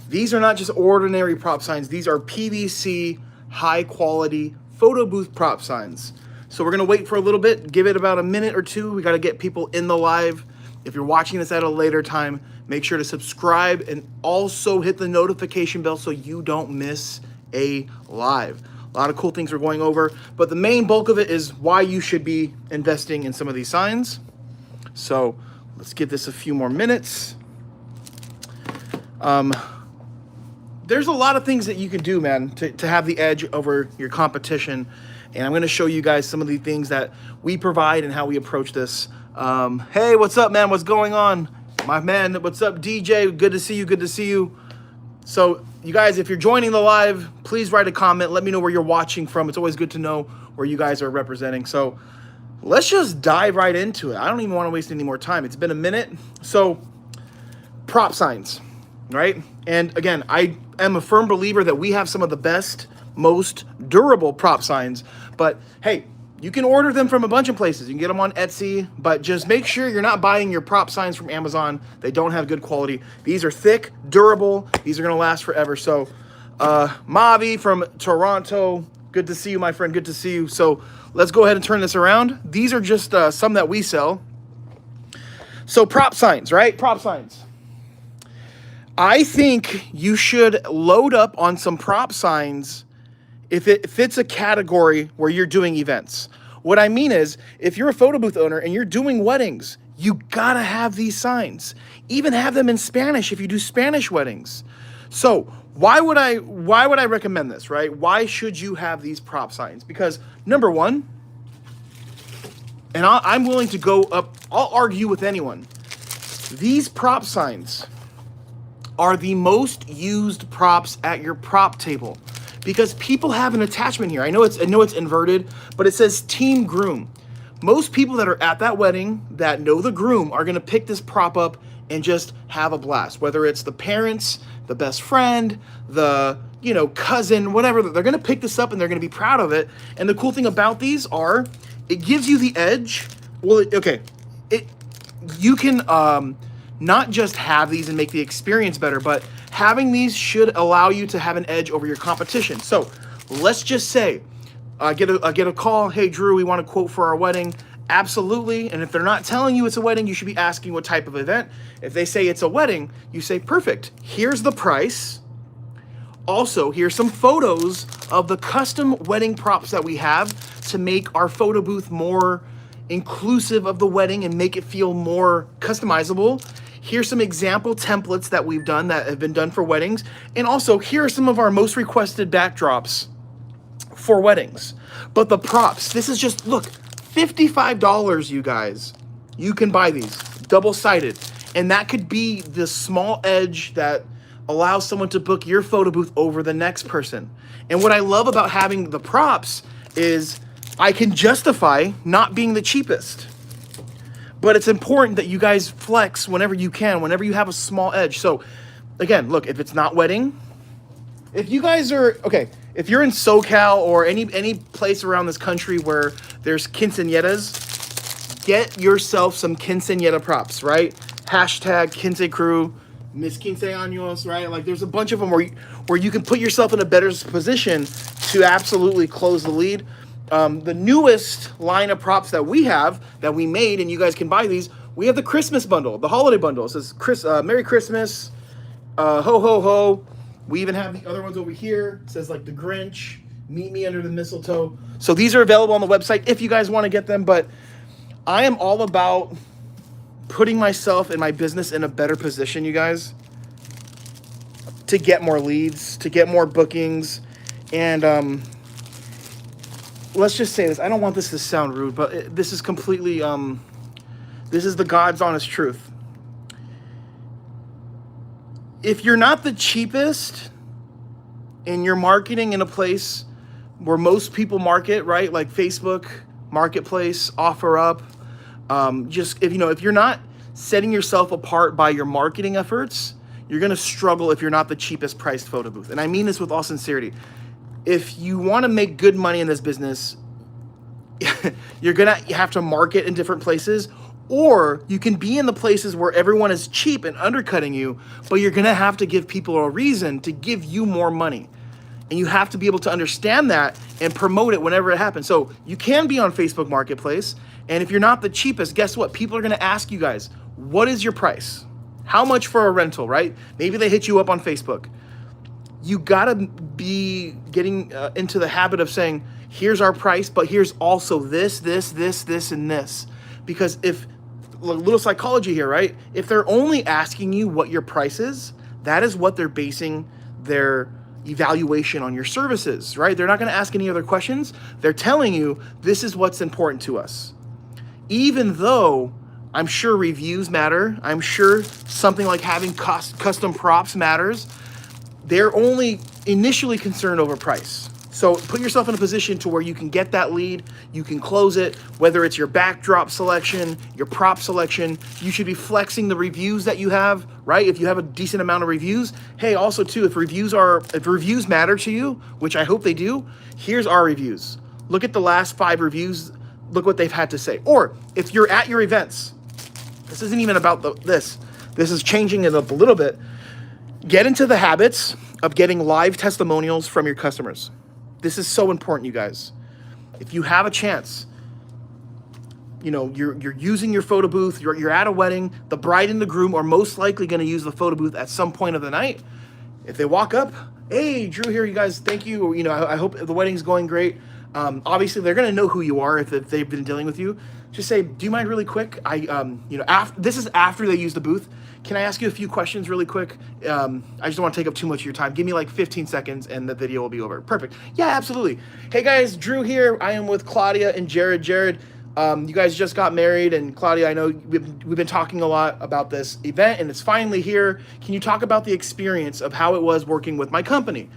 These are not just ordinary prop signs. These are PVC, high quality photo booth prop signs. So we're gonna wait for a little bit, give it about a minute or two. We gotta get people in the live. If you're watching this at a later time, make sure to subscribe and also hit the notification bell so you don't miss a live. A lot of cool things we're going over, but the main bulk of it is why you should be investing in some of these signs. So let's give this a few more minutes. There's a lot of things that you can do, man, to have the edge over your competition. And I'm going to show you guys some of the things that we provide and how we approach this. Hey, what's up, man? What's going on? My man, what's up, DJ? Good to see you. Good to see you. So you guys, if you're joining the live, please write a comment. Let me know where you're watching from. It's always good to know where you guys are representing. So let's just dive right into it. I don't even want to waste any more time. It's been a minute. So prop signs, right? And again, I am a firm believer that we have some of the best, most durable prop signs. But hey, you can order them from a bunch of places. You can get them on Etsy, but just make sure you're not buying your prop signs from Amazon. They don't have good quality. These are thick, durable. These are going to last forever. So Mavi from Toronto, good to see you, my friend. Good to see you. So let's go ahead and turn this around. These are just some that we sell. So prop signs, right? Prop signs. I think you should load up on some prop signs if it fits a category where you're doing events. What I mean is, if you're a photo booth owner and you're doing weddings, you gotta have these signs. Even have them in Spanish if you do Spanish weddings. So why would I recommend this, right? Why should you have these prop signs? Because number one, and I'm willing to go up, I'll argue with anyone, these prop signs are the most used props at your prop table because people have an attachment here. I know it's inverted, but it says team groom. Most people that are at that wedding that know the groom are gonna pick this prop up and just have a blast. Whether it's the parents, the best friend, the cousin, whatever, they're gonna pick this up and they're gonna be proud of it. And the cool thing about these are, it gives you the edge. Well, you can not just have these and make the experience better, but having these should allow you to have an edge over your competition. So let's just say, get a call. Hey, Drew, we want a quote for our wedding. Absolutely. And if they're not telling you it's a wedding, you should be asking what type of event. If they say it's a wedding, you say, perfect. Here's the price. Also, here's some photos of the custom wedding props that we have to make our photo booth more inclusive of the wedding and make it feel more customizable. Here's some example templates that we've done that have been done for weddings. And also, here are some of our most requested backdrops for weddings. But the props, this is just, look, $55, you guys. You can buy these, double-sided. And that could be the small edge that allows someone to book your photo booth over the next person. And what I love about having the props is I can justify not being the cheapest. But it's important that you guys flex whenever you can, whenever you have a small edge. So again, look, if it's not wedding, if you guys are, okay, if you're in SoCal or any place around this country where there's quinceañeras, get yourself some quinceañera props, right? Hashtag Quince Crew, Miss Quince Años, right? Like there's a bunch of them where you can put yourself in a better position to absolutely close the lead. The newest line of props that we have, that we made, and you guys can buy these, we have the Christmas bundle, the holiday bundle. It says Merry Christmas, ho, ho, ho. We even have the other ones over here. It says like the Grinch, meet me under the mistletoe. So these are available on the website if you guys want to get them, but I am all about putting myself and my business in a better position, you guys, to get more leads, to get more bookings, and let's just say this. I don't want this to sound rude, but this is completely, this is the God's honest truth. If you're not the cheapest and you're marketing in a place where most people market, right? Like Facebook, Marketplace, OfferUp, if you're not setting yourself apart by your marketing efforts, you're going to struggle if you're not the cheapest priced photo booth. And I mean this with all sincerity. If you want to make good money in this business, you're going to have to market in different places, Or you can be in the places where everyone is cheap and undercutting you, but you're gonna have to give people a reason to give you more money. And you have to be able to understand that and promote it whenever it happens. So you can be on Facebook Marketplace, and if you're not the cheapest, guess what? People are gonna ask you guys, what is your price? How much for a rental, right? Maybe they hit you up on Facebook. You gotta be getting into the habit of saying, here's our price, but here's also this, and this. Because if, a little psychology here, right? If they're only asking you what your price is, that is what they're basing their evaluation on your services, right? They're not gonna ask any other questions. They're telling you, this is what's important to us. Even though I'm sure reviews matter, I'm sure something like having custom props matters, they're only initially concerned over price. So put yourself in a position to where you can get that lead, you can close it, whether it's your backdrop selection, your prop selection. You should be flexing the reviews that you have, right? If you have a decent amount of reviews, hey, also too, if reviews matter to you, which I hope they do, here's our reviews. Look at the last 5 reviews, look what they've had to say. Or if you're at your events, this isn't even about this is changing it up a little bit. Get into the habits of getting live testimonials from your customers. This is so important, you guys. If you have a chance, you know, you're using your photo booth, you're at a wedding, the bride and the groom are most likely going to use the photo booth at some point of the night. If they walk up, hey, Drew here, you guys, thank you. You know, I hope the wedding's going great. Obviously, they're going to know who you are if they've been dealing with you. Just say, do you mind really quick? This is after they use the booth. Can I ask you a few questions really quick? I just don't want to take up too much of your time. Give me like 15 seconds and the video will be over. Perfect. Yeah, absolutely. Hey guys, Drew here. I am with Claudia and Jared. Jared, you guys just got married, and Claudia, I know we've been talking a lot about this event and it's finally here. Can you talk about the experience of how it was working with my company?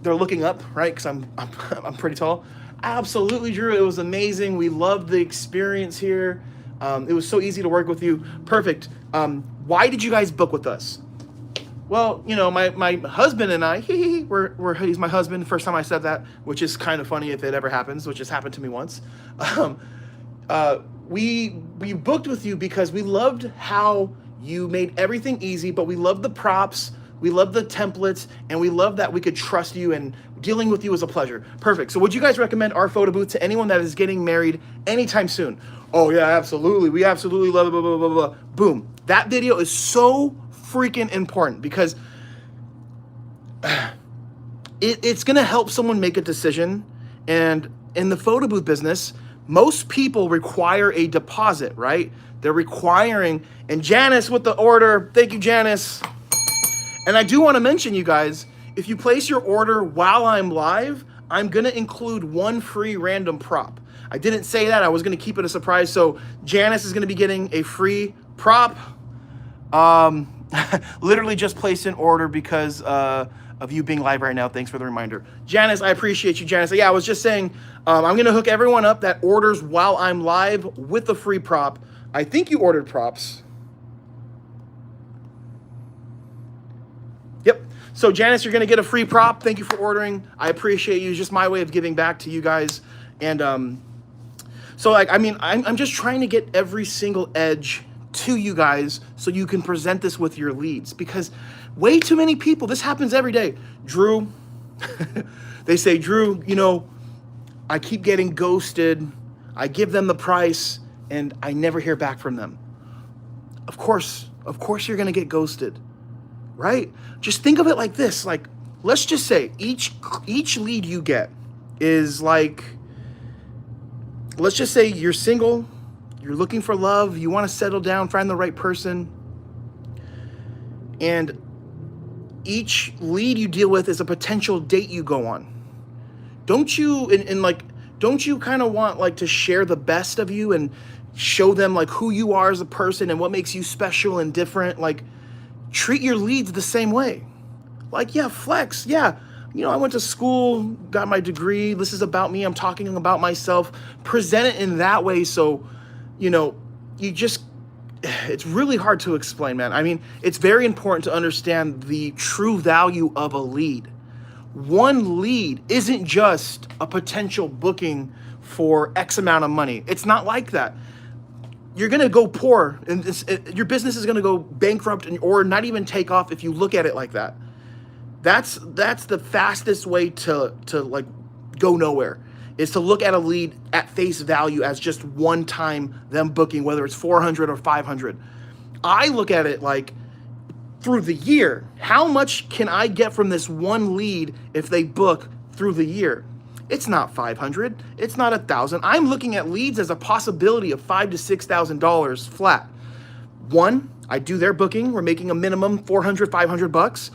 They're looking up, right? Because I'm pretty tall. Absolutely, Drew. It was amazing. We loved the experience here. It was so easy to work with you. Perfect. Why did you guys book with us? Well, you know, my husband and I, he's my husband. First time I said that, which is kind of funny if it ever happens, which has happened to me once. We booked with you because we loved how you made everything easy, but we loved the props. We love the templates, and we love that we could trust you, and dealing with you was a pleasure. Perfect. So would you guys recommend our photo booth to anyone that is getting married anytime soon? Oh yeah, absolutely. We absolutely love it, blah, blah, blah, blah. Boom. That video is so freaking important because it's going to help someone make a decision. And in the photo booth business, most people require a deposit, right? They're requiring, and Janice with the order. Thank you, Janice. And I do want to mention, you guys, if you place your order while I'm live, I'm going to include one free random prop. I didn't say that. I was going to keep it a surprise. So Janice is going to be getting a free prop. Literally just placed an order because of you being live right now. Thanks for the reminder. Janice, I appreciate you, Janice. Yeah, I was just saying, I'm going to hook everyone up that orders while I'm live with the free prop. I think you ordered props. Yep. So Janice, you're going to get a free prop. Thank you for ordering. I appreciate you. It's just my way of giving back to you guys. And so like, I mean, I'm just trying to get every single edge to you guys so you can present this with your leads, because way too many people, this happens every day. Drew, they say, Drew, you know, I keep getting ghosted. I give them the price and I never hear back from them. Of course you're going to get ghosted. Right? Just think of it like this. Like, let's just say each lead you get is like, let's just say you're single, you're looking for love, you want to settle down, find the right person. And each lead you deal with is a potential date you go on. Don't you, don't you kind of want like to share the best of you and show them like who you are as a person and what makes you special and different? Like, treat your leads the same way. Like, yeah, flex. Yeah, you know, I went to school, got my degree. This is about me. I'm talking about myself. Present it in that way. So, you know, it's really hard to explain, man. I mean, it's very important to understand the true value of a lead. One lead isn't just a potential booking for X amount of money. It's not like that. you're going to go poor, and your business is going to go bankrupt or not even take off if you look at it like that. That's the fastest way to like go nowhere, is to look at a lead at face value as just one time them booking, whether it's 400 or 500. I look at it like through the year. How much can I get from this one lead if they book through the year? It's not 500. It's not 1,000. I'm looking at leads as a possibility of $5,000 to $6,000 flat. One, I do their booking. We're making a minimum 400, 500 bucks.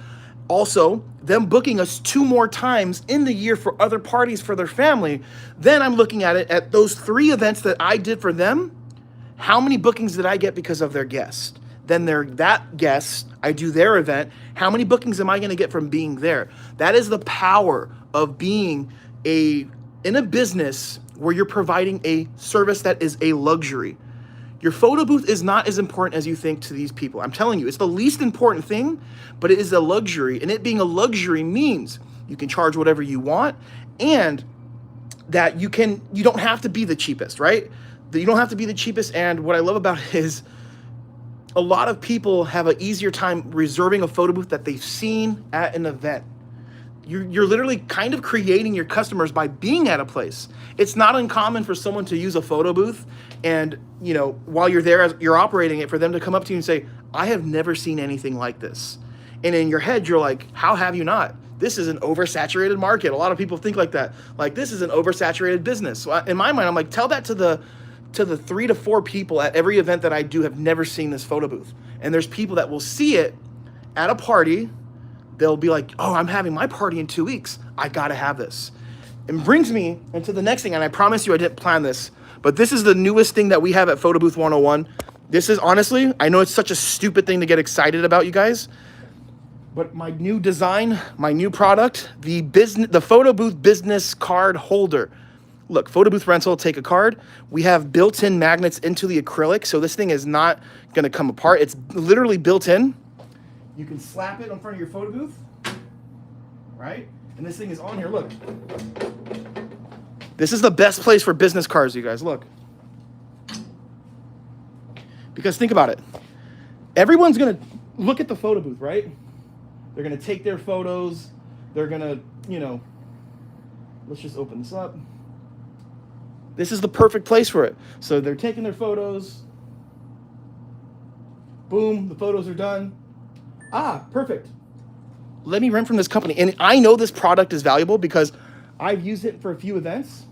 Also, them booking us 2 more times in the year for other parties for their family. Then I'm looking at it at those 3 events that I did for them. How many bookings did I get because of their guest? Then that guest, I do their event. How many bookings am I going to get from being there? That is the power of being in a business where you're providing a service that is a luxury. Your photo booth is not as important as you think to these people. I'm telling you, it's the least important thing, but it is a luxury. And it being a luxury means you can charge whatever you want, and that you don't have to be the cheapest, right? You don't have to be the cheapest. And what I love about it is a lot of people have an easier time reserving a photo booth that they've seen at an event. You're literally kind of creating your customers by being at a place. It's not uncommon for someone to use a photo booth and, while you're there, as you're operating it, for them to come up to you and say, I have never seen anything like this. And in your head, you're like, how have you not? This is an oversaturated market. A lot of people think like that. Like, this is an oversaturated business. So in my mind, I'm like, tell that to the 3 to 4 people at every event that I do have never seen this photo booth. And there's people that will see it at a party. They'll be like, oh, I'm having my party in 2 weeks. I gotta have this. And brings me into the next thing, and I promise you I didn't plan this, but this is the newest thing that we have at Photo Booth 101. This is, honestly, I know it's such a stupid thing to get excited about, you guys, but my new design, my new product, the Photo Booth business card holder. Look, photo booth rental, take a card. We have built-in magnets into the acrylic, so this thing is not gonna come apart. It's literally built in. You can slap it in front of your photo booth, right? And this thing is on here, look. This is the best place for business cards, you guys, look. Because think about it. Everyone's gonna look at the photo booth, right? They're gonna take their photos. They're gonna, let's just open this up. This is the perfect place for it. So they're taking their photos. Boom, the photos are done. Ah, perfect. Let me rent from this company. And I know this product is valuable because I've used it for a few events.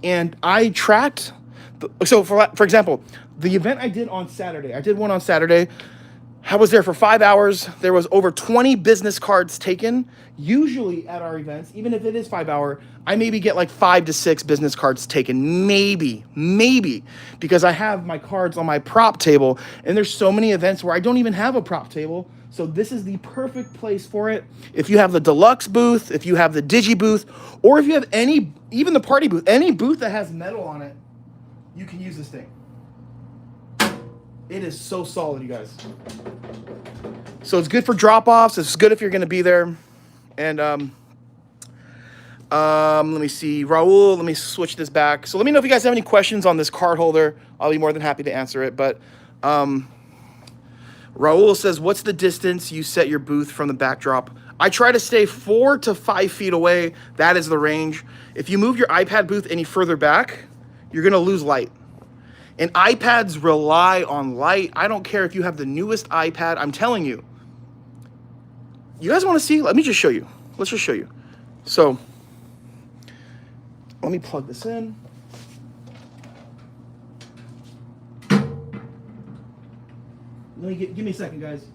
And I tracked. So for example, the event I did on Saturday, I did one on Saturday. I was there for 5 hours. There was over 20 business cards taken. Usually at our events, even if it is 5 hour, I maybe get like 5 to 6 business cards taken. Maybe, because I have my cards on my prop table, and there's so many events where I don't even have a prop table. So this is the perfect place for it. If you have the deluxe booth, if you have the digi booth, or if you have even the party booth, any booth that has metal on it, you can use this thing. It is so solid, you guys. So it's good for drop-offs. It's good if you're going to be there. And let me see. Raul, let me switch this back. So let me know if you guys have any questions on this card holder. I'll be more than happy to answer it. But Raul says, what's the distance you set your booth from the backdrop? I try to stay 4 to 5 feet away. That is the range. If you move your iPad booth any further back, you're going to lose light. And iPads rely on light. I don't care if you have the newest iPad. I'm telling you. You guys want to see? Let me just show you. Let's just show you. So, let me plug this in. Give me a second, guys.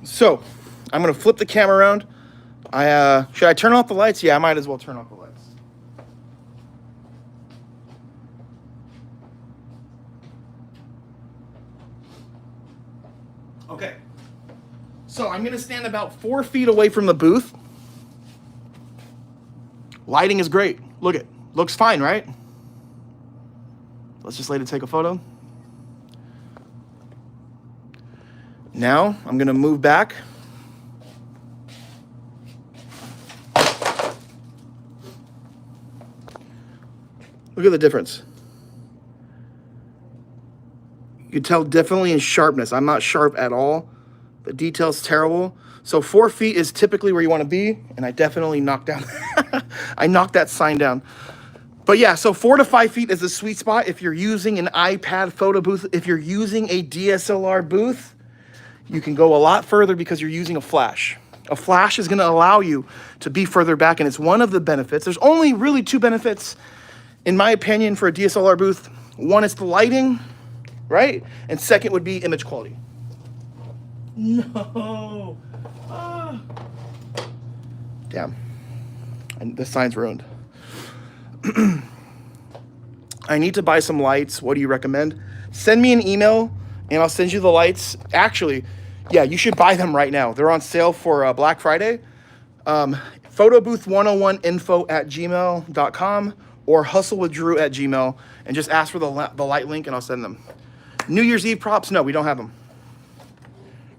So, I'm going to flip the camera around. Should I turn off the lights? Yeah, I might as well turn off the lights. Okay, so I'm going to stand about 4 feet away from the booth. Lighting is great. Look it. Looks fine, right? Let's just let it take a photo. Now, I'm going to move back. Look at the difference. You can tell definitely in sharpness. I'm not sharp at all. The detail's terrible. So 4 feet is typically where you want to be, and I definitely knocked down. I knocked that sign down. But yeah, so 4 to 5 feet is the sweet spot if you're using an iPad photo booth. If you're using a DSLR booth, you can go a lot further because you're using a flash. A flash is going to allow you to be further back, and it's one of the benefits. There's only really 2 benefits, in my opinion, for a DSLR booth. One is the lighting, right? And second would be image quality. No. Ah. Damn. And the sign's ruined. I need to buy some lights. What do you recommend? Send me an email and I'll send you the lights. Actually, yeah, you should buy them right now. They're on sale for Black Friday. Photobooth101info@gmail.com or hustlewithdrew@gmail, and just ask for the light link and I'll send them. New Year's Eve props? No, we don't have them.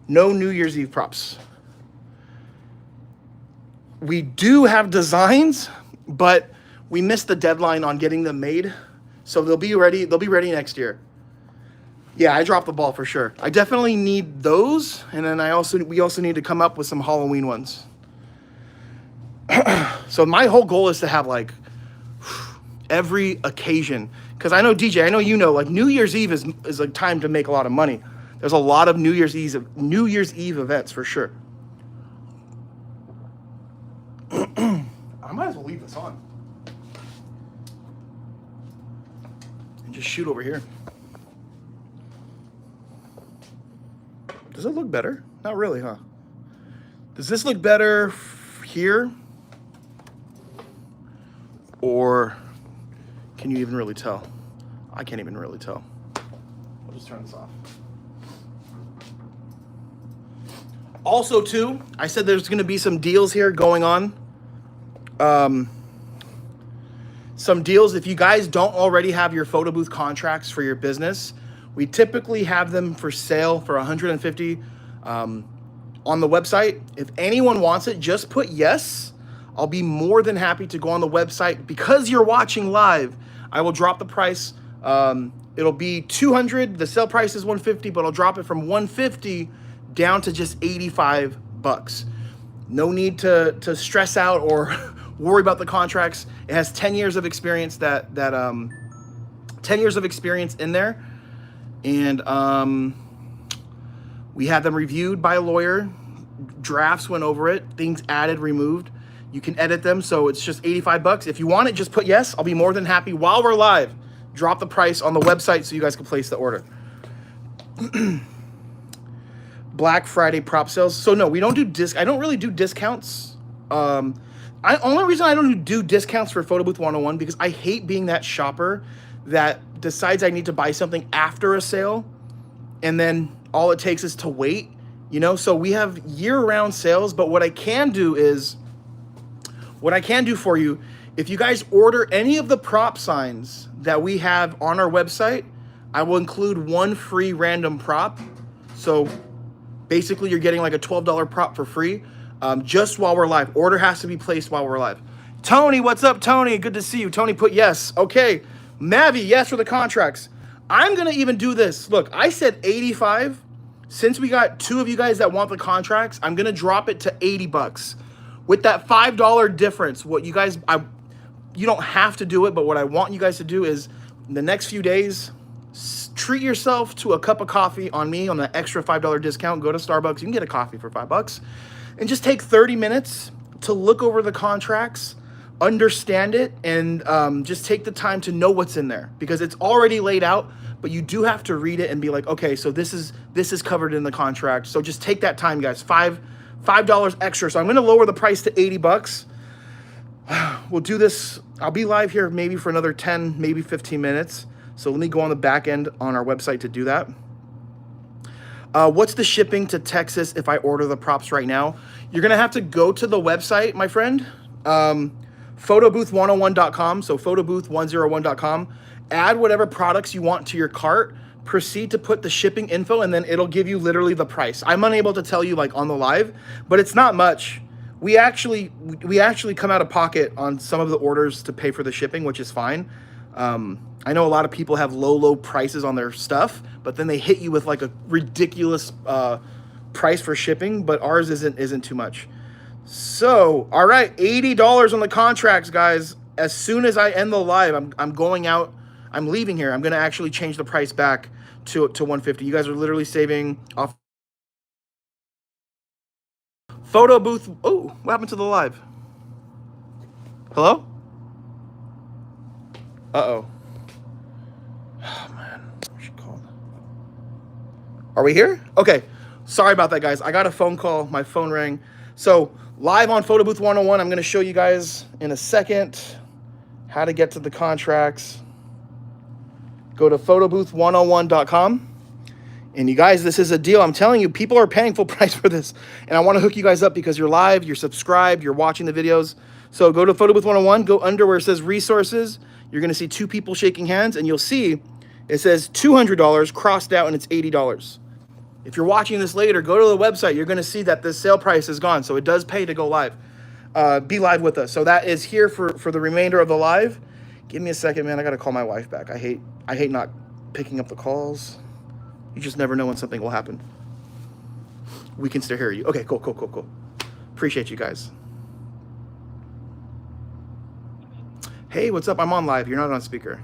No New Year's Eve props. We do have designs, but we missed the deadline on getting them made. So they'll be ready next year. Yeah, I dropped the ball for sure. I definitely need those, and then we also need to come up with some Halloween ones. So my whole goal is to have like every occasion, because I know DJ, I know you know, like New Year's Eve is a time to make a lot of money. There's a lot of New Year's Eve events for sure. I might as well leave this on and just shoot over here. Does it look better? Not really, huh? Does this look better here? Or can you even really tell? I can't even really tell. I'll just turn this off. Also, too, I said there's going to be some deals here going on. Some deals, if you guys don't already have your photo booth contracts for your business, we typically have them for sale for $150 on the website. If anyone wants it, just put yes. I'll be more than happy to go on the website. Because you're watching live, I will drop the price. It'll be $200. The sale price is $150, but I'll drop it from $150 down to just $85. No need to stress out or worry about the contracts. It has 10 years of experience 10 years of experience in there. And we had them reviewed by a lawyer. Drafts went over it, things added, removed. You can edit them, so it's just $85. If you want it, just put yes. I'll be more than happy. While we're live, drop the price on the website so you guys can place the order. Black Friday prop sales. So no, we don't do I don't really do discounts. Only reason I don't do discounts for Photo Booth 101 because I hate being that shopper that decides I need to buy something after a sale and then all it takes is to wait, you know? So we have year-round sales, but what I can do for you, if you guys order any of the prop signs that we have on our website, I will include one free random prop. So basically you're getting like a $12 prop for free just while we're live. Order has to be placed while we're live. Tony, what's up, Tony? Good to see you. Tony put yes. Okay. Mavi, yes for the contracts. I'm going to even do this. Look, I said 85. Since we got 2 of you guys that want the contracts, I'm going to drop it to $80. With that $5 difference, what you guys, you don't have to do it, but what I want you guys to do is in the next few days, treat yourself to a cup of coffee on me on the extra $5 discount. Go to Starbucks. You can get a coffee for $5 and just take 30 minutes to look over the contracts, understand it, and just take the time to know what's in there because it's already laid out, but you do have to read it and be like, okay, so this is covered in the contract. So just take that time, guys. $5 extra. So I'm going to lower the price to $80. We'll do this. I'll be live here maybe for another 10, maybe 15 minutes. So let me go on the back end on our website to do that. What's the shipping to Texas if I order the props right now? You're going to have to go to the website, my friend, photobooth101.com. So photobooth101.com. Add whatever products you want to your cart. Proceed to put the shipping info, and then it'll give you literally the price. I'm unable to tell you like on the live, but it's not much. We actually come out of pocket on some of the orders to pay for the shipping, which is fine. I know a lot of people have low prices on their stuff, but then they hit you with like a ridiculous price for shipping, but ours isn't too much. So, all right, $80 on the contracts, guys. As soon as I end the live, I'm going out. I'm leaving here. I'm going to actually change the price back to 150. You guys are literally saving off photo booth. Oh, what happened to the live? Hello? Uh-oh. Oh, man. I should call. Are we here? Okay. Sorry about that, guys. I got a phone call. My phone rang. So, live on Photo Booth 101, I'm going to show you guys in a second how to get to the contracts. Go to photobooth101.com. And you guys, this is a deal. I'm telling you, people are paying full price for this. And I want to hook you guys up because you're live, you're subscribed, you're watching the videos. So go to Photo Booth 101, go under where it says resources. You're going to see two people shaking hands, and you'll see it says $200 crossed out, and it's $80. If you're watching this later, go to the website. You're going to see that the sale price is gone. So it does pay to go live. Be live with us. So that is here for the remainder of the live. Give me a second, man. I got to call my wife back. I hate not picking up the calls. You just never know when something will happen. We can still hear you. Okay, cool. Appreciate you guys. Hey, what's up? I'm on live. You're not on speaker.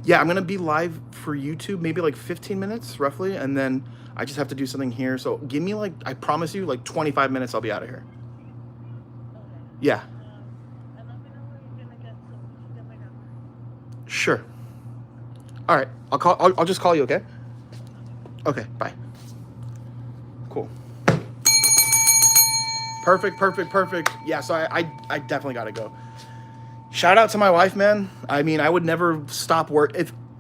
Yeah, I'm going to be live for YouTube, maybe like 15 minutes roughly. And then I just have to do something here. So give me like, I promise you, like 25 minutes, I'll be out of here. Yeah. Sure. All right. I'll just call you, okay? Okay, bye. Cool. Perfect. Yeah, so I definitely got to go. Shout out to my wife, man. I mean, I would never stop work.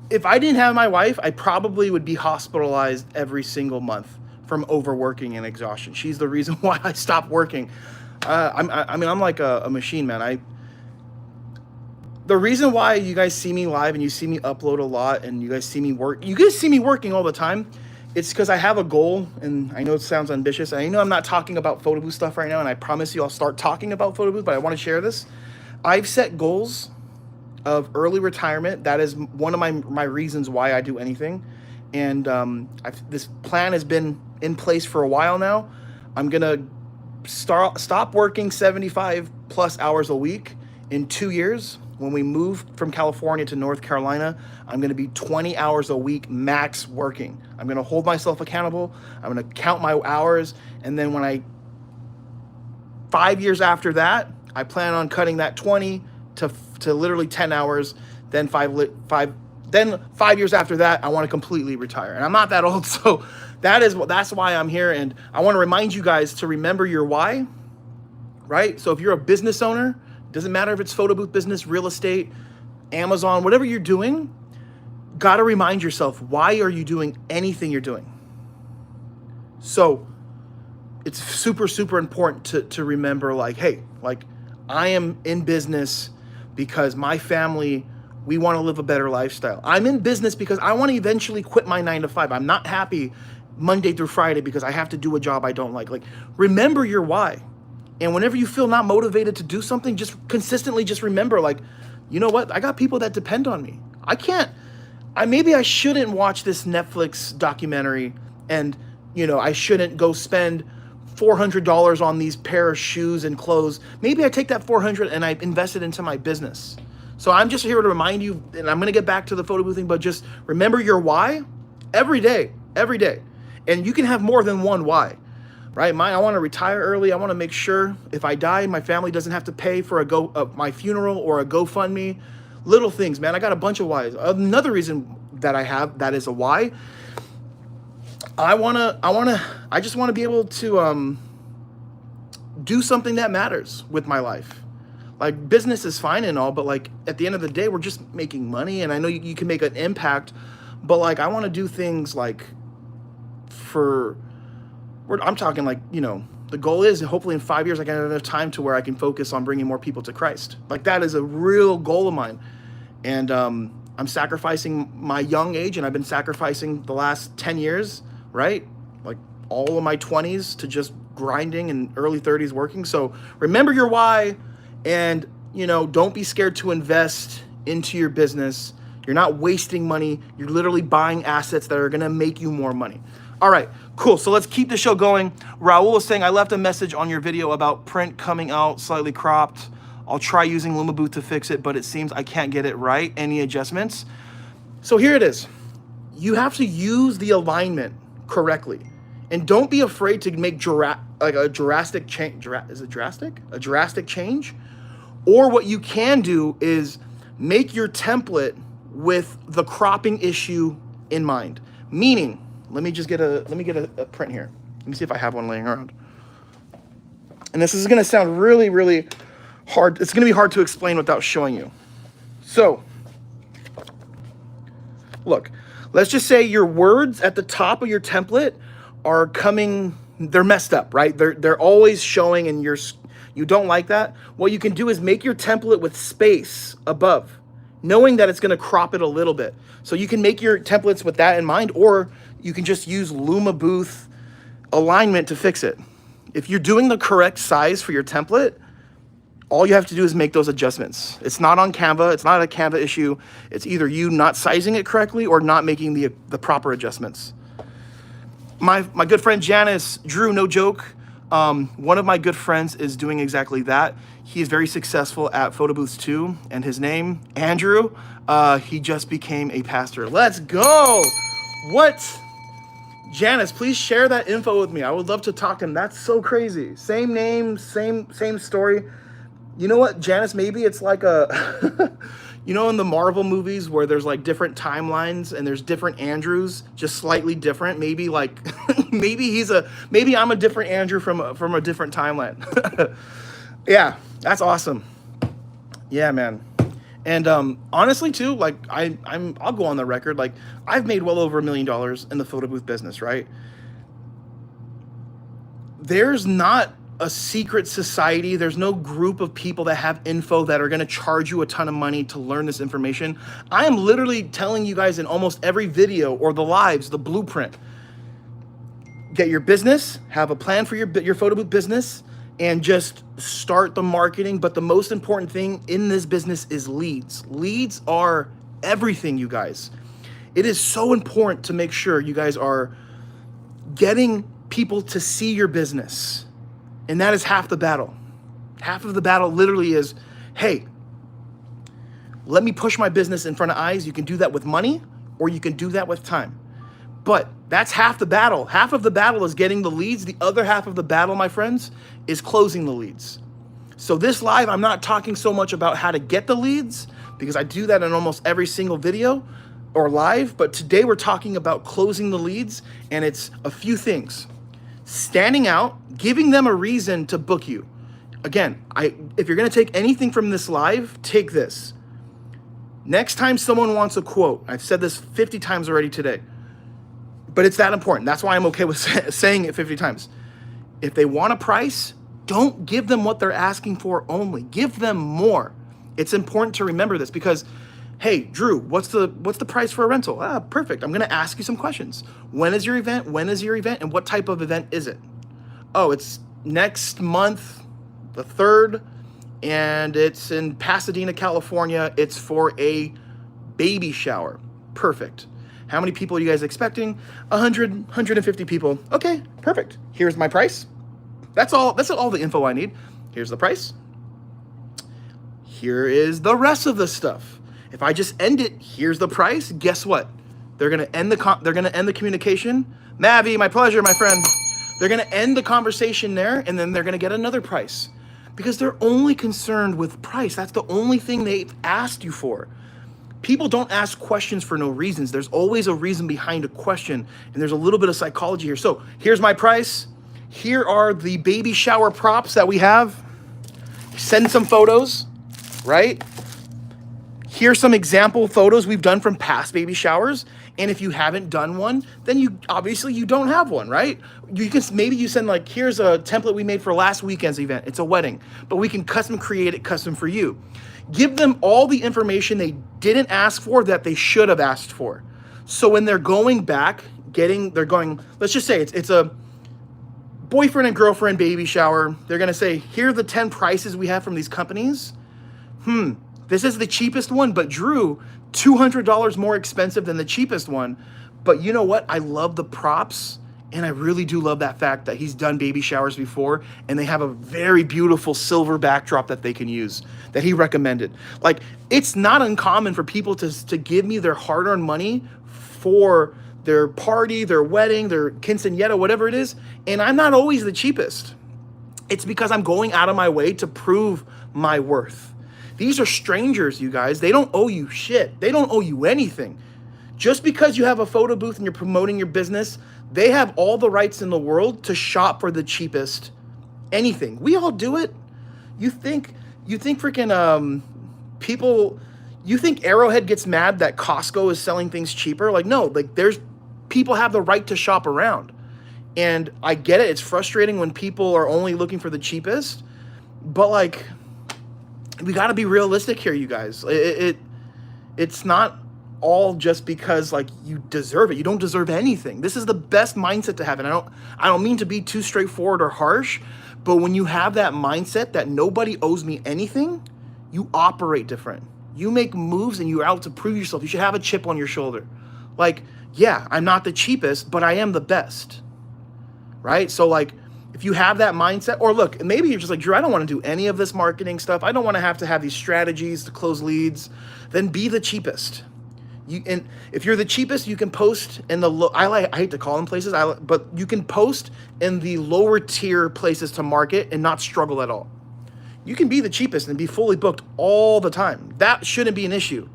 If I didn't have my wife, I probably would be hospitalized every single month from overworking and exhaustion. She's the reason why I stopped working. I'm like a machine, man. The reason why you guys see me live and you see me upload a lot and you guys see me working all the time, it's because I have a goal, and I know it sounds ambitious. I know I'm not talking about Photo Booth stuff right now, and I promise you I'll start talking about Photo Booth, but I want to share this. I've set goals of early retirement. That is one of my reasons why I do anything. And this plan has been in place for a while now. I'm going to stop working 75 plus hours a week in 2 years. When we move from California to North Carolina, I'm going to be 20 hours a week max working. I'm going to hold myself accountable. I'm going to count my hours. And then 5 years after that, I plan on cutting that 20 to literally 10 hours. Then 5 years after that, I want to completely retire. And I'm not that old, so that's why I'm here. And I want to remind you guys to remember your why, right? So if you're a business owner, doesn't matter if it's photo booth business, real estate, Amazon, whatever you're doing, got to remind yourself, why are you doing anything you're doing? So it's super important to remember, like, hey, like, I am in business because my family, we want to live a better lifestyle. I'm in business because I want to eventually quit my 9 to 5. I'm not happy Monday through Friday because I have to do a job I don't like. Like, remember your why. And whenever you feel not motivated to do something, just consistently just remember, like, you know what? I got people that depend on me. Maybe I shouldn't watch this Netflix documentary, and, I shouldn't go spend $400 on these pair of shoes and clothes. Maybe I take that $400 and I invest it into my business. So I'm just here to remind you, and I'm going to get back to the photo booth thing, but just remember your why every day. And you can have more than one why. Right? I want to retire early. I want to make sure if I die, my family doesn't have to pay for my funeral or a GoFundMe. Little things, man. I got a bunch of whys. Another reason that I have that is a why. I just want to be able to do something that matters with my life. Like, business is fine and all, but like at the end of the day, we're just making money, and I know you can make an impact, but like I want to do things like I'm talking like, the goal is hopefully in 5 years I can have enough time to where I can focus on bringing more people to Christ. Like, that is a real goal of mine. And I'm sacrificing my young age, and I've been sacrificing the last 10 years, right? Like all of my 20s to just grinding and early 30s working. So remember your why, and don't be scared to invest into your business. You're not wasting money. You're literally buying assets that are going to make you more money. All right, cool. So let's keep the show going. Raul was saying, I left a message on your video about print coming out slightly cropped. I'll try using Lumabooth to fix it, but it seems I can't get it right. Any adjustments? So here it is. You have to use the alignment correctly. And don't be afraid to make a drastic change. Is it drastic? A drastic change? Or what you can do is make your template with the cropping issue in mind. Meaning, let me get a print here. Let me see if I have one laying around. And this is going to sound really, really hard. It's going to be hard to explain without showing you. So, look, let's just say your words at the top of your template are they're messed up, right? They're always showing, and you don't like that. What you can do is make your template with space above, knowing that it's going to crop it a little bit. So you can make your templates with that in mind, or you can just use Lumabooth alignment to fix it. If you're doing the correct size for your template, all you have to do is make those adjustments. It's not on Canva. It's not a Canva issue. It's either you not sizing it correctly or not making the proper adjustments. My good friend Janice, Drew, no joke. One of my good friends is doing exactly that. He is very successful at Photo Booths 2, and his name, Andrew, he just became a pastor. Let's go. What? Janice, please share that info with me. I would love to talk to him. That's so crazy. Same name, same story. You know what, Janice, maybe it's like in the Marvel movies where there's like different timelines and there's different Andrews, just slightly different. Maybe like, maybe I'm a different Andrew from a different timeline. Yeah, that's awesome. Yeah, man. And honestly too, like I'll go on the record. Like I've made well over $1 million in the photo booth business, right? There's not a secret society. There's no group of people that have info that are going to charge you a ton of money to learn this information. I am literally telling you guys in almost every video or the lives, the blueprint. Get your business, have a plan for your photo booth business, and just start the marketing. But the most important thing in this business is leads. Leads are everything, you guys. It is so important to make sure you guys are getting people to see your business. And that is half the battle. Half of the battle literally is, hey, let me push my business in front of eyes. You can do that with money, or you can do that with time. But that's half the battle. Half of the battle is getting the leads. The other half of the battle, my friends, is closing the leads. So this live, I'm not talking so much about how to get the leads, because I do that in almost every single video or live. But today we're talking about closing the leads, and it's a few things. Standing out, giving them a reason to book you. Again, if you're going to take anything from this live, take this. Next time someone wants a quote, I've said this 50 times already today, but it's that important. That's why I'm okay with saying it 50 times. If they want a price, don't give them what they're asking for only. Give them more. It's important to remember this because, hey, Drew, what's the price for a rental? Perfect. I'm going to ask you some questions. When is your event? When is your event? And what type of event is it? Oh, it's next month, the 3rd, and it's in Pasadena, California. It's for a baby shower. Perfect. How many people are you guys expecting? 100, 150 people. Okay, perfect. Here's my price. That's all the info I need. Here's the price. Here is the rest of the stuff. If I just end it, here's the price. Guess what? They're gonna end the communication. Mavi, my pleasure, my friend. They're gonna end the conversation there, and then they're gonna get another price because they're only concerned with price. That's the only thing they've asked you for. People don't ask questions for no reasons. There's always a reason behind a question, and there's a little bit of psychology here. So here's my price. Here are the baby shower props that we have. Send some photos, right? Here's some example photos we've done from past baby showers. And if you haven't done one, then you don't have one, right? Maybe you send like, here's a template we made for last weekend's event. It's a wedding, but we can custom create it custom for you. Give them all the information they didn't ask for that they should have asked for. So when they're going back, let's just say it's a boyfriend and girlfriend baby shower. They're going to say, here are the 10 prices we have from these companies. This is the cheapest one, but Drew, $200 more expensive than the cheapest one. But you know what? I love the props. And I really do love that fact that he's done baby showers before and they have a very beautiful silver backdrop that they can use that he recommended. Like, it's not uncommon for people to give me their hard-earned money for their party, their wedding, their quinceañera, whatever it is. And I'm not always the cheapest. It's because I'm going out of my way to prove my worth. These are strangers, you guys. They don't owe you shit. They don't owe you anything. Just because you have a photo booth and you're promoting your business, they have all the rights in the world to shop for the cheapest anything. We all do it. You think freaking people, you think Arrowhead gets mad that Costco is selling things cheaper? Like, no, like there's people have the right to shop around. And I get it. It's frustrating when people are only looking for the cheapest, but like, we got to be realistic here, you guys. It's not all just because like you deserve it. You don't deserve anything. This is the best mindset to have. And I don't mean to be too straightforward or harsh, but when you have that mindset that nobody owes me anything, you operate different. You make moves and you're out to prove yourself. You should have a chip on your shoulder. Like, yeah, I'm not the cheapest, but I am the best. Right? So like, if you have that mindset, or look, maybe you're just like, Drew, I don't want to do any of this marketing stuff. I don't want to have these strategies to close leads. Then be the cheapest. And if you're the cheapest, you can post in the I hate to call them places, but you can post in the lower tier places to market and not struggle at all. You can be the cheapest and be fully booked all the time. That shouldn't be an issue.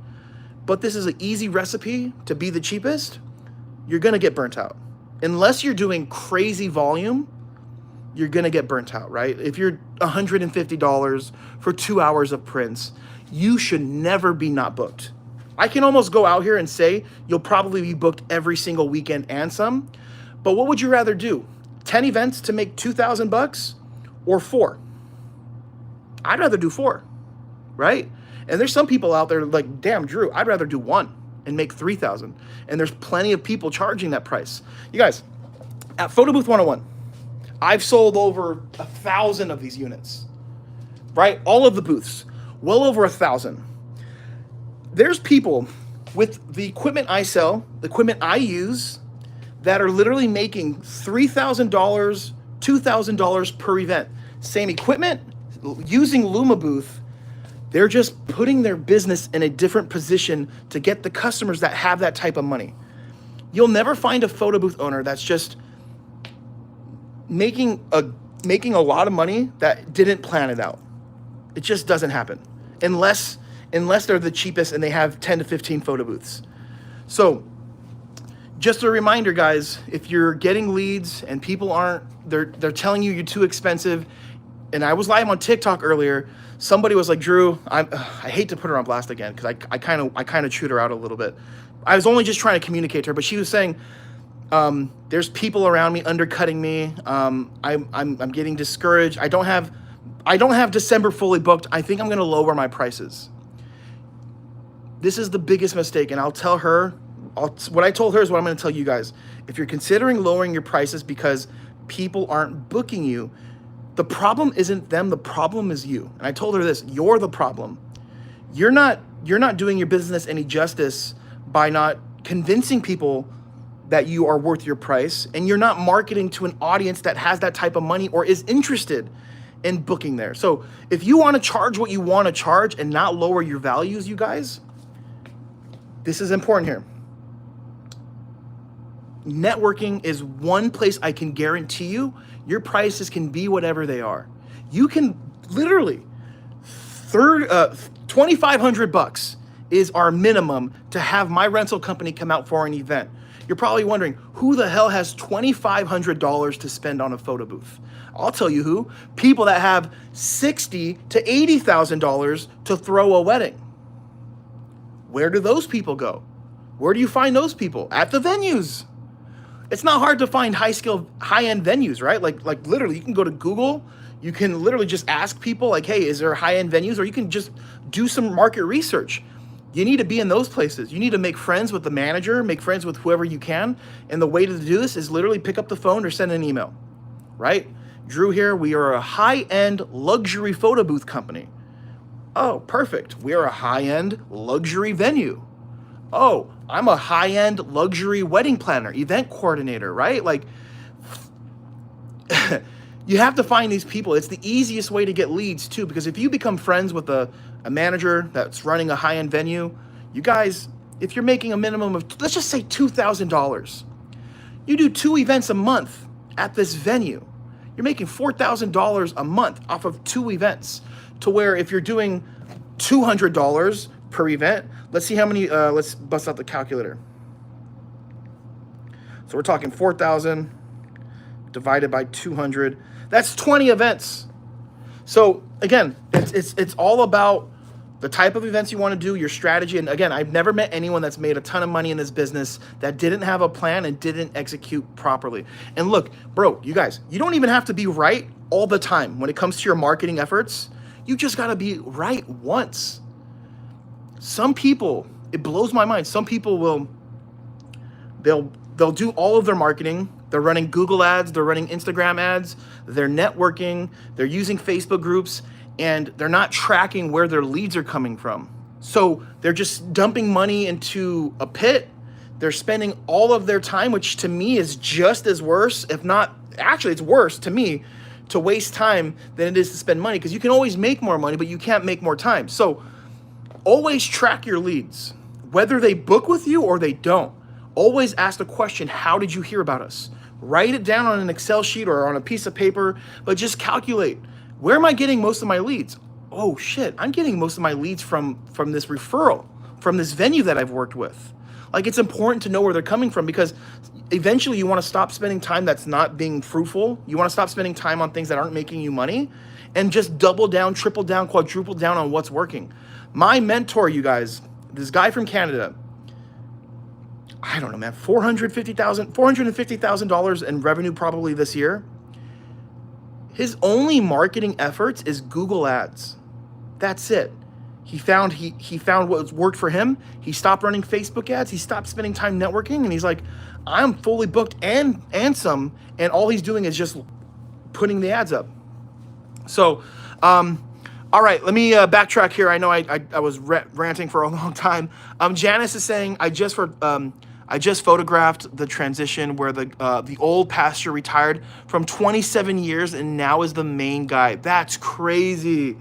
But this is an easy recipe to be the cheapest. You're gonna get burnt out unless you're doing crazy volume. You're gonna get burnt out, right? If you're $150 for 2 hours of prints, you should never be not booked. I can almost go out here and say you'll probably be booked every single weekend and some, but what would you rather do? 10 events to make $2,000 or 4? I'd rather do 4, right? And there's some people out there like, damn, Drew, I'd rather do 1 and make 3,000. And there's plenty of people charging that price. You guys, at Photo Booth 101, I've sold over 1,000 of these units, right? All of the booths, well over 1,000. There's people with the equipment I sell, the equipment I use, that are literally making $3,000, $2,000 per event. Same equipment, using Luma Booth. They're just putting their business in a different position to get the customers that have that type of money. You'll never find a photo booth owner that's just making a lot of money that didn't plan it out. It just doesn't happen unless they're the cheapest and they have 10 to 15 photo booths. So just a reminder, guys, if you're getting leads and people they're telling you you're too expensive, and I was live on TikTok earlier, somebody was like, Drew, I hate to put her on blast again because I kind of chewed her out a little bit. I was only just trying to communicate to her, but she was saying, there's people around me undercutting me. I'm getting discouraged. I don't have December fully booked. I think I'm going to lower my prices. This is the biggest mistake, and I'll tell her, what I told her is what I'm going to tell you guys. If you're considering lowering your prices because people aren't booking you, the problem isn't them, the problem is you. And I told her this, you're the problem. You're not doing your business any justice by not convincing people that you are worth your price, and you're not marketing to an audience that has that type of money or is interested in booking there. So if you want to charge what you want to charge and not lower your values, you guys, this is important here. Networking is one place I can guarantee you your prices can be whatever they are. You can literally $2,500 is our minimum to have my rental company come out for an event. You're probably wondering, who the hell has $2,500 to spend on a photo booth? I'll tell you who. People that have $60,000 to $80,000 to throw a wedding. Where do those people go? Where do you find those people? At the venues. It's not hard to find high-end venues, right? Like literally, you can go to Google. You can literally just ask people like, hey, is there high-end venues? Or you can just do some market research. You need to be in those places. You need to make friends with the manager, make friends with whoever you can. And the way to do this is literally pick up the phone or send an email. right? Drew here, we are a high-end luxury photo booth company. Oh, perfect. We are a high-end luxury venue. Oh, I'm a high-end luxury wedding planner, event coordinator, right? Like, you have to find these people. It's the easiest way to get leads too, because if you become friends with a manager that's running a high-end venue, you guys, if you're making a minimum of, let's just say $2,000, you do 2 events a month at this venue. You're making $4,000 a month off of 2 events, to where if you're doing $200 per event, let's see how many, let's bust out the calculator. So we're talking 4,000 divided by 200. That's 20 events. So again, it's all about the type of events you want to do, your strategy. And again, I've never met anyone that's made a ton of money in this business that didn't have a plan and didn't execute properly. And look, bro, you guys, you don't even have to be right all the time when it comes to your marketing efforts. You just got to be right once. Some people, it blows my mind. Some people they'll do all of their marketing. They're running Google ads, they're running Instagram ads, they're networking, they're using Facebook groups, and they're not tracking where their leads are coming from. So they're just dumping money into a pit. They're spending all of their time, which to me is just as worse, if not, actually it's worse to me, to waste time than it is to spend money, because you can always make more money, but you can't make more time. So always track your leads, whether they book with you or they don't. Always ask the question, how did you hear about us? Write it down on an Excel sheet or on a piece of paper, but just calculate, where am I getting most of my leads? Oh shit, I'm getting most of my leads from this referral, from this venue that I've worked with. Like, it's important to know where they're coming from, because eventually you want to stop spending time that's not being fruitful. You want to stop spending time on things that aren't making you money, and just double down, triple down, quadruple down on what's working. My mentor, you guys, this guy from Canada, I don't know, man, $450,000 in revenue probably this year. His only marketing efforts is Google ads. That's it. He found what worked for him. He stopped running Facebook ads. He stopped spending time networking, and he's like, I'm fully booked and some, and all he's doing is just putting the ads up. So, all right, let me backtrack here. I know I was ranting for a long time. Janice is saying, I just photographed the transition where the old pastor retired from 27 years and now is the main guy. That's crazy.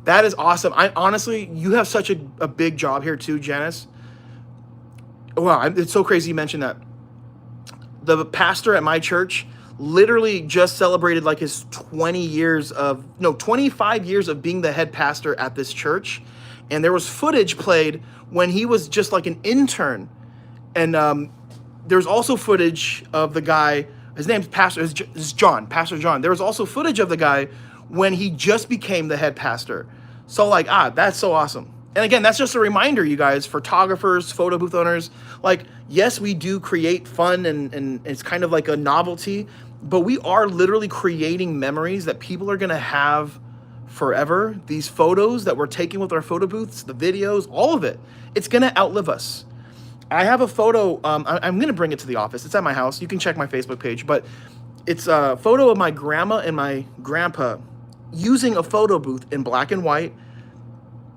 That is awesome. Honestly, you have such a big job here too, Janice. Wow, it's so crazy you mentioned that. The pastor at my church literally just celebrated like his 25 years of being the head pastor at this church. And there was footage played when he was just like an intern. And there's also footage of the guy, his name's Pastor John. There was also footage of the guy when he just became the head pastor. So like, that's so awesome. And again, that's just a reminder, you guys, photographers, photo booth owners, like, yes, we do create fun and it's kind of like a novelty, but we are literally creating memories that people are gonna have forever. These photos that we're taking with our photo booths, the videos, all of it, it's gonna outlive us. I have a photo, I'm gonna bring it to the office. It's at my house. You can check my Facebook page, but it's a photo of my grandma and my grandpa using a photo booth in black and white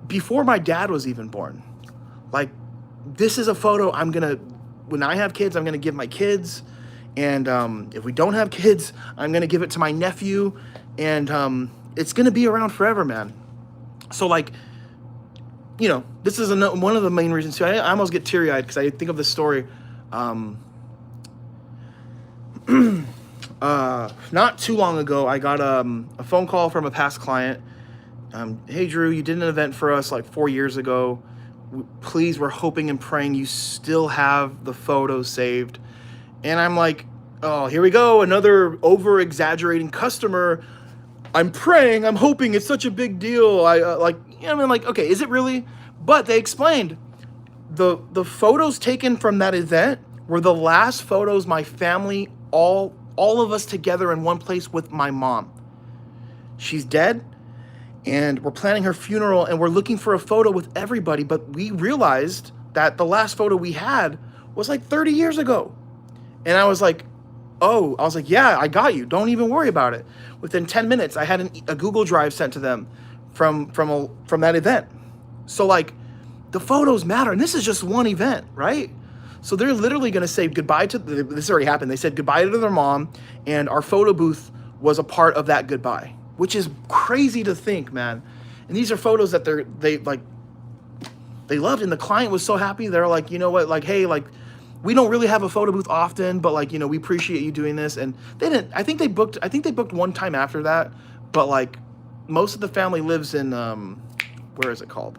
before my dad was even born. Like, this is a photo when I have kids, I'm gonna give my kids. And if we don't have kids, I'm gonna give it to my nephew. And it's gonna be around forever, man. So like, you know, this is one of the main reasons too. I almost get teary-eyed because I think of this story. Not too long ago, I got a phone call from a past client. Hey, Drew, you did an event for us like 4 years ago. Please, we're hoping and praying you still have the photos saved. And I'm like, oh, here we go. Another over-exaggerating customer. I'm praying, I'm hoping, it's such a big deal. Okay, is it really? But they explained the photos taken from that event were the last photos my family, all of us together in one place with my mom. She's dead, and we're planning her funeral, and we're looking for a photo with everybody, but we realized that the last photo we had was like 30 years ago. And I was like, oh, I was like, yeah, I got you. Don't even worry about it. Within 10 minutes, I had a Google Drive sent to them from that event. So like, the photos matter, and this is just one event, right? So they're literally going to say goodbye to, this already happened. They said goodbye to their mom, and our photo booth was a part of that goodbye, which is crazy to think, man. And these are photos that they loved, and the client was so happy. They're like, you know what, like, hey, like, we don't really have a photo booth often, but like, you know, we appreciate you doing this. And they didn't, I think they booked one time after that, but like most of the family lives in, where is it called?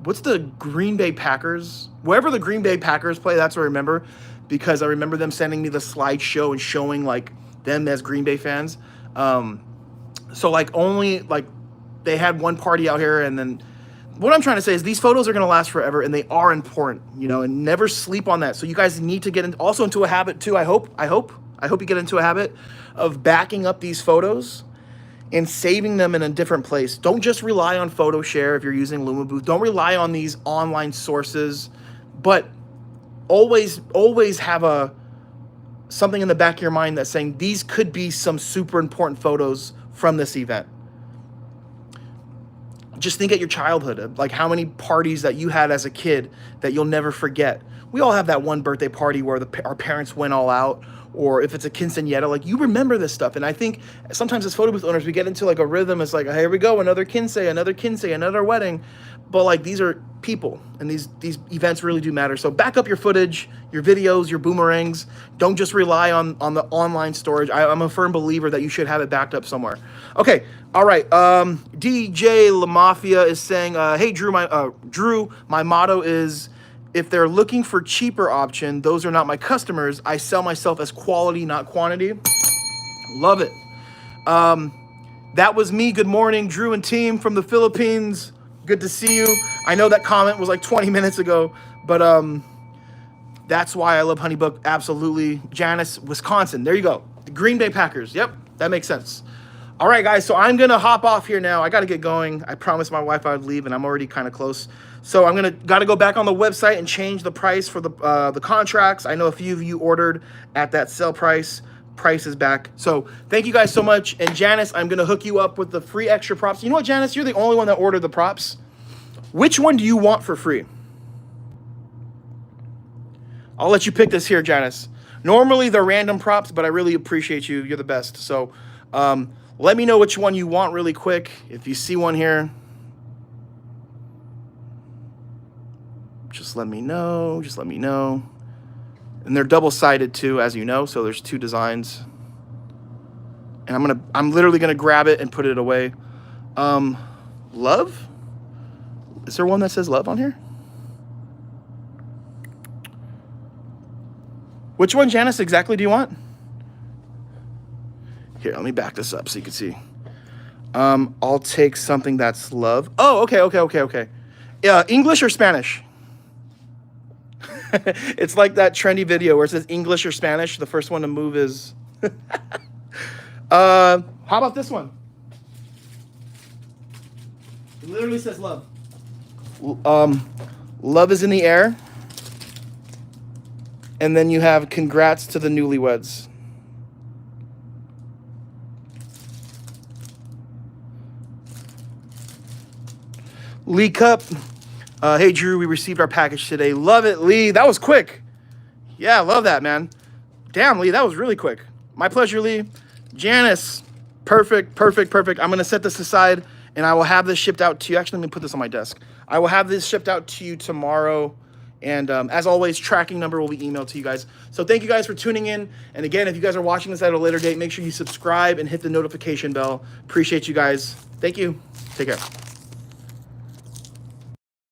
What's the Green Bay Packers? Wherever the Green Bay Packers play, that's what I remember, because I remember them sending me the slideshow and showing like them as Green Bay fans. So like only like they had one party out here, and then what I'm trying to say is these photos are going to last forever, and they are important, you know, and never sleep on that. So you guys need to get into a habit too. I hope you get into a habit of backing up these photos and saving them in a different place. Don't just rely on PhotoShare if you're using LumaBooth. Don't rely on these online sources, but always have something in the back of your mind that's saying these could be some super important photos from this event. Just think at your childhood, like how many parties that you had as a kid that you'll never forget. We all have that one birthday party where our parents went all out, or if it's a quinceañera, like you remember this stuff. And I think sometimes as photo booth owners, we get into like a rhythm. It's like, here we go, another quince, another wedding. But like these are people, and these events really do matter. So back up your footage, your videos, your boomerangs. Don't just rely on the online storage. I'm a firm believer that you should have it backed up somewhere. Okay, all right. DJ La Mafia is saying, hey Drew, my motto is, if they're looking for cheaper option, those are not my customers. I sell myself as quality, not quantity. Love it. That was me. Good morning, Drew and team from the Philippines. Good to see you. I know that comment was like 20 minutes ago, but that's why I love HoneyBook. Absolutely. Janice, Wisconsin. There you go. The Green Bay Packers. Yep, that makes sense. All right, guys, so I'm going to hop off here now. I got to get going. I promised my wife I would leave, and I'm already kind of close. So I'm got to go back on the website and change the price for the contracts. I know a few of you ordered at that sale price. Price is back. So thank you guys so much. And Janice, I'm going to hook you up with the free extra props. You know what, Janice? You're the only one that ordered the props. Which one do you want for free? I'll let you pick this here, Janice. Normally they're random props, but I really appreciate you. You're the best. So let me know which one you want really quick. If you see one here, just let me know. Just let me know. And they're double-sided too, as you know. So there's two designs. And I'm literally gonna grab it and put it away. Love? Is there one that says love on here? Which one, Janice, exactly do you want? Here, let me back this up so you can see. I'll take something that's love. Oh, okay. English or Spanish? It's like that trendy video where it says English or Spanish. The first one to move is... how about this one? It literally says love. Love is in the air. And then you have congrats to the newlyweds. Lee Cup. Hey, Drew, we received our package today. Love it, Lee. That was quick. Yeah, love that, man. Damn, Lee, that was really quick. My pleasure, Lee. Janice, perfect. I'm going to set this aside, and I will have this shipped out to you. Actually, let me put this on my desk. I will have this shipped out to you tomorrow. And as always, tracking number will be emailed to you guys. So thank you guys for tuning in. And again, if you guys are watching this at a later date, make sure you subscribe and hit the notification bell. Appreciate you guys. Thank you. Take care.